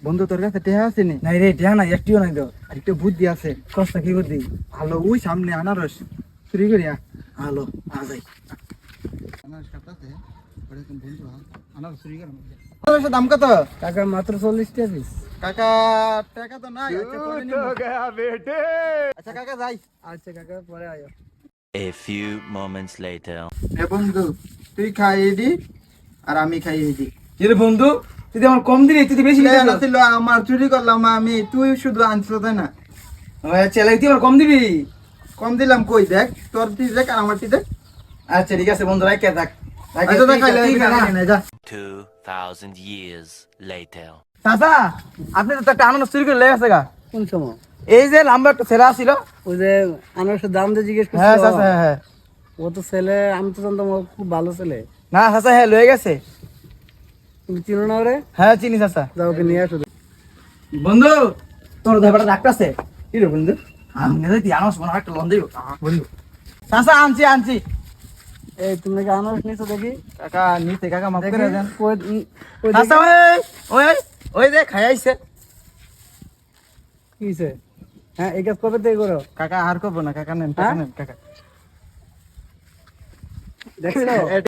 বন্ধু তোর কাছে টেহা আছে নি? নাই রে, টিয়া নাই, একটিও নাই তো। আর একটু বুদ্ধি আছে। কষ্ট কি বুদ্ধি? ভালো ওই সামনে আনারস চুরি করিয়া। হ্যালো, আ যাই। আনারস কাটতে ওরে কোন বন্ধু আনারস চুরি করে। আনারসের দাম কত? কাকা মাত্র 40 টাকা পিস। কাকা টাকা তো নাই। আচ্ছা পরে নিব। আচ্ছা কাকা যাই। আচ্ছা কাকা, পরে আয়ো। A few moments later. এ বন্ধু তুই খাইয়ে দি আর আমি খাইয়ে দি। কি রে বন্ধু, তুই তো আমার কম দিলি, তুই তো বেশি দিলি। ছিল আমার চুরি করলাম আমি, তুই শুধু আনছিল তাই না? আচ্ছা লাগে, তুই আমার কম দিবি। কম দিলাম কই, দেখ তোর টি দেখ আর আমার টি দেখ। আচ্ছা ঠিক আছে বন্ধু, রাখ থাক। আচ্ছা দেখ খাইলে যা। 2,000 years later. চাচা, আপনি তো একটা আনারস চুরি করে লেগে গেছে গা। কোন সময়? এই যে লম্বা একটা ছেলে আসছিল। ওই যে আনারসের দাম দিয়ে জিজ্ঞেস করছিল। হ্যাঁ চাচা, হ্যাঁ হ্যাঁ। ও তো ছেলে, আমি তো জানতাম ও খুব ভালো ছেলে। না চাচা, হ্যাঁ লয়ে গেছে। তুমি চিনো না ওরে? হ্যাঁ চিনি চাচা। যাও ওকে নিয়ে আসো। বন্ধু, তোর ধাবাটা ডাকতেছে। কি রে বন্ধু? আমি যদি আনারস বানাবো একটা লন দিও বন্ধু। চাচা আনছি আনছি। এই তুমি নাকি আনারস নিছো দেখি। কাকা নিতে কাকা মাফ দেখি, করে দেন। কই চাচা দেখি। ওই ওই ওই যে খাই আইছে। কি হইছে? হ্যাঁ, এই কাজ কবে থেকে করো? কাকা আর করবো না, কাকা নেন হ্যাঁ? নেন কাকা। দেখছো?